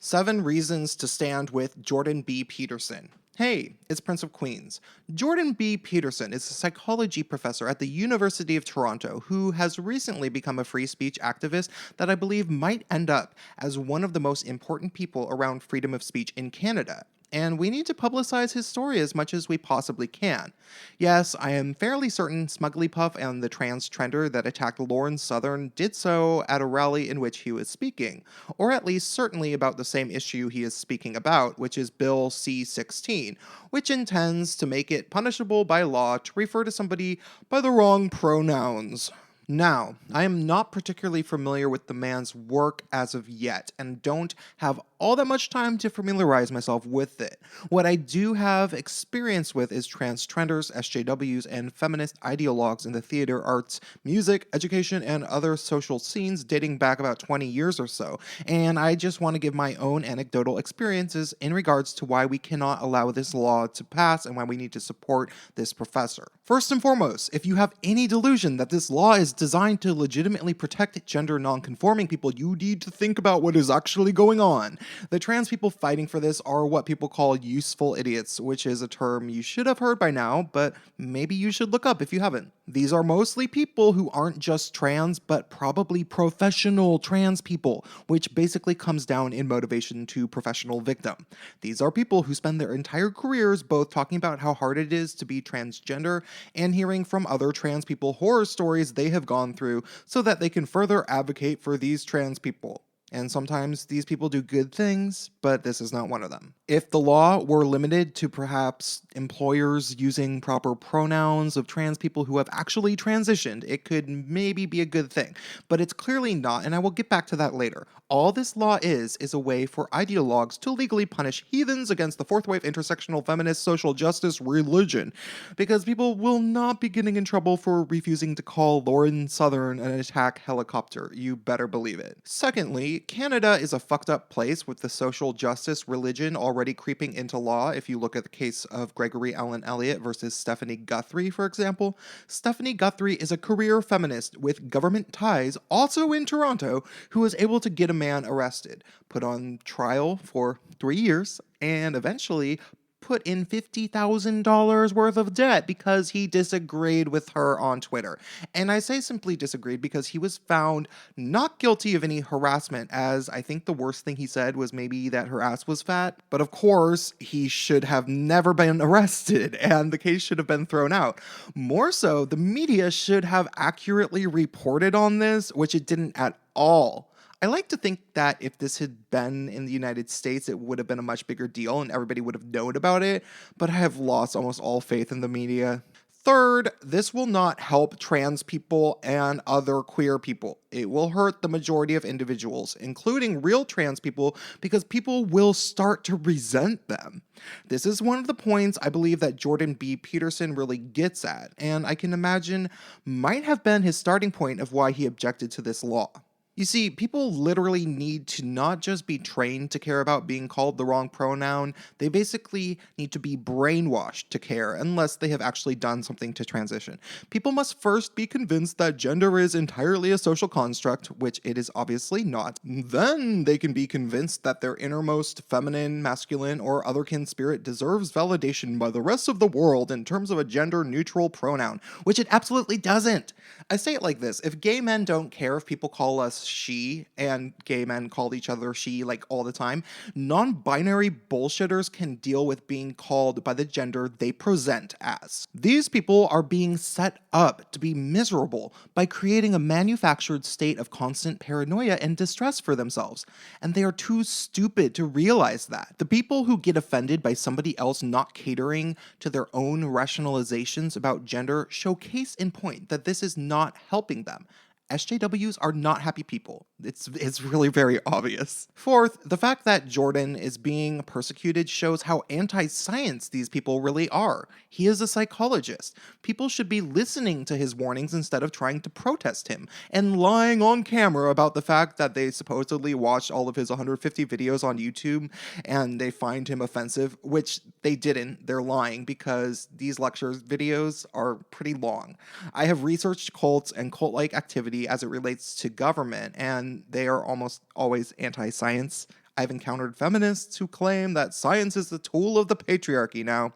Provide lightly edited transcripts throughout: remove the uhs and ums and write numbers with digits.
7 Reasons to Stand with Jordan B. Peterson. Hey, it's Prince of Queens. Jordan B. Peterson is a psychology professor at the University of Toronto who has recently become a free speech activist that I believe might end up as one of the most important people around freedom of speech in Canada. And we need to publicize his story as much as we possibly can. Yes, I am fairly certain Smugglypuff and the transgender that attacked Lauren Southern did so at a rally in which he was speaking, or at least certainly about the same issue he is speaking about, which is Bill C-16, which intends to make it punishable by law to refer to somebody by the wrong pronouns. Now, I am not particularly familiar with the man's work as of yet, and don't have all that much time to familiarize myself with it. What I do have experience with is transgenders, SJWs, and feminist ideologues in the theater, arts, music, education, and other social scenes dating back about 20 years or so, and I just want to give my own anecdotal experiences in regards to why we cannot allow this law to pass and why we need to support this professor. First and foremost, if you have any delusion that this law is designed to legitimately protect gender non-conforming people, you need to think about what is actually going on. The trans people fighting for this are what people call useful idiots, which is a term you should have heard by now, but maybe you should look up if you haven't. These are mostly people who aren't just trans, but probably professional trans people, which basically comes down in motivation to professional victim. These are people who spend their entire careers both talking about how hard it is to be transgender and hearing from other trans people horror stories they have gone through so that they can further advocate for these trans people. And sometimes these people do good things, but this is not one of them. If the law were limited to perhaps employers using proper pronouns of trans people who have actually transitioned, it could maybe be a good thing. But it's clearly not, and I will get back to that later. All this law is a way for ideologues to legally punish heathens against the fourth wave intersectional feminist social justice religion. Because people will not be getting in trouble for refusing to call Lauren Southern an attack helicopter. You better believe it. Secondly, Canada is a fucked up place with the social justice religion already creeping into law. If you look at the case of Gregory Allen Elliott versus Stephanie Guthrie, for example, Stephanie Guthrie is a career feminist with government ties, also in Toronto, who was able to get a man arrested, put on trial for 3 years, and eventually put in $50,000 worth of debt because he disagreed with her on Twitter. And I say simply disagreed because he was found not guilty of any harassment, as I think the worst thing he said was maybe that her ass was fat. But of course, he should have never been arrested and the case should have been thrown out. More so, the media should have accurately reported on this, which it didn't at all. I like to think that if this had been in the United States, it would have been a much bigger deal and everybody would have known about it, but I have lost almost all faith in the media. Third, this will not help trans people and other queer people. It will hurt the majority of individuals, including real trans people, because people will start to resent them. This is one of the points I believe that Jordan B. Peterson really gets at, and I can imagine might have been his starting point of why he objected to this law. You see, people literally need to not just be trained to care about being called the wrong pronoun, they basically need to be brainwashed to care unless they have actually done something to transition. People must first be convinced that gender is entirely a social construct, which it is obviously not. Then they can be convinced that their innermost feminine, masculine, or otherkin spirit deserves validation by the rest of the world in terms of a gender-neutral pronoun, which it absolutely doesn't. I say it like this: if gay men don't care if people call us she, and gay men call each other she like all the time, non-binary bullshitters can deal with being called by the gender they present as. These people are being set up to be miserable by creating a manufactured state of constant paranoia and distress for themselves, and they are too stupid to realize that. The people who get offended by somebody else not catering to their own rationalizations about gender show case in point that this is not helping them. SJWs are not happy people. It's really very obvious. Fourth, the fact that Jordan is being persecuted shows how anti-science these people really are. He is a psychologist. People should be listening to his warnings instead of trying to protest him and lying on camera about the fact that they supposedly watched all of his 150 videos on YouTube and they find him offensive, which they didn't. They're lying because these lecture videos are pretty long. I have researched cults and cult-like activity as it relates to government, and they are almost always anti-science. I've encountered feminists who claim that science is the tool of the patriarchy. Now,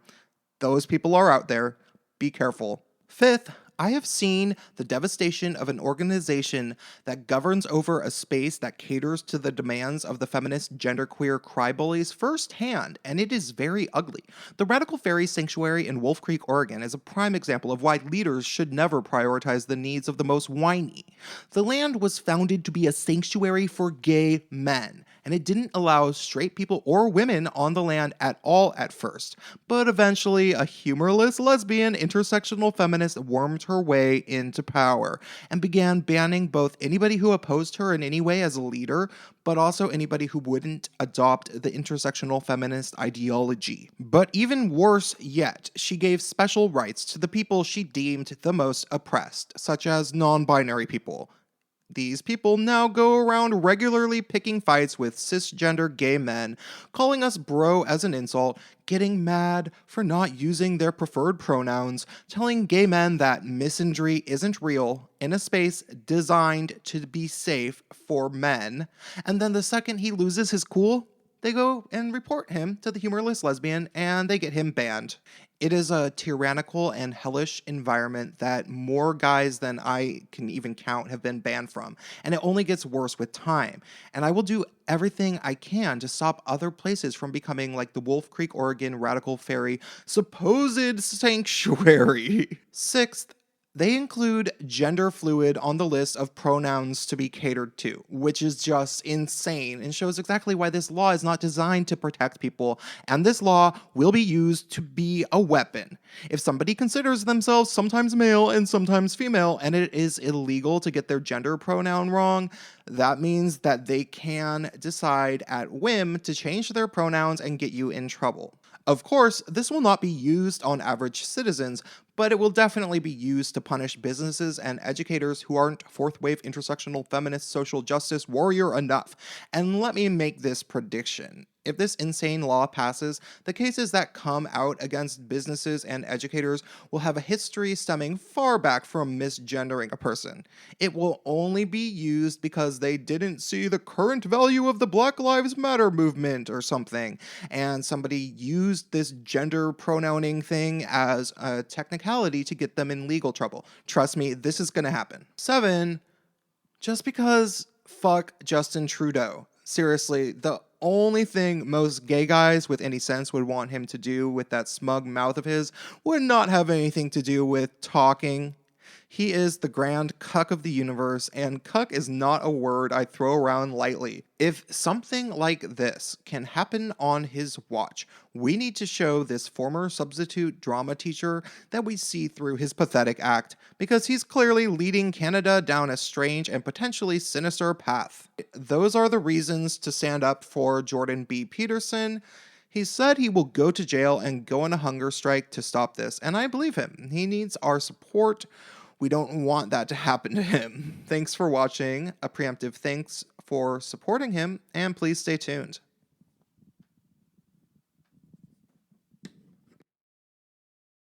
those people are out there. Be careful. Fifth, I have seen the devastation of an organization that governs over a space that caters to the demands of the feminist genderqueer cry-bullies firsthand, and it is very ugly. The Radical Fairy Sanctuary in Wolf Creek, Oregon is a prime example of why leaders should never prioritize the needs of the most whiny. The land was founded to be a sanctuary for gay men, and it didn't allow straight people or women on the land at all at first. But eventually, a humorless lesbian intersectional feminist wormed her way into power and began banning both anybody who opposed her in any way as a leader, but also anybody who wouldn't adopt the intersectional feminist ideology. But even worse yet, she gave special rights to the people she deemed the most oppressed, such as non-binary people. These people now go around regularly picking fights with cisgender gay men, calling us bro as an insult, getting mad for not using their preferred pronouns, telling gay men that misandry isn't real in a space designed to be safe for men, and then the second he loses his cool, they go and report him to the humorless lesbian and they get him banned. It is a tyrannical and hellish environment that more guys than I can even count have been banned from, and it only gets worse with time. And I will do everything I can to stop other places from becoming like the Wolf Creek, Oregon Radical Fairy supposed sanctuary. Sixth, they include gender fluid on the list of pronouns to be catered to, which is just insane and shows exactly why this law is not designed to protect people, and this law will be used to be a weapon. If somebody considers themselves sometimes male and sometimes female, and it is illegal to get their gender pronoun wrong, that means that they can decide at whim to change their pronouns and get you in trouble. Of course, this will not be used on average citizens, but it will definitely be used to punish businesses and educators who aren't fourth wave intersectional feminist social justice warrior enough. And let me make this prediction. If this insane law passes, the cases that come out against businesses and educators will have a history stemming far back from misgendering a person. It will only be used because they didn't see the current value of the Black Lives Matter movement or something, and somebody used this gender pronouning thing as a technicality to get them in legal trouble. Trust me, this is gonna happen. 7, just because fuck Justin Trudeau. Seriously, the only thing most gay guys with any sense would want him to do with that smug mouth of his would not have anything to do with talking. He is the grand cuck of the universe, and cuck is not a word I throw around lightly. If something like this can happen on his watch, we need to show this former substitute drama teacher that we see through his pathetic act, because he's clearly leading Canada down a strange and potentially sinister path. Those are the reasons to stand up for Jordan B. Peterson. He said he will go to jail and go on a hunger strike to stop this, and I believe him. He needs our support. We don't want that to happen to him. Thanks for watching. A preemptive thanks for supporting him, and please stay tuned.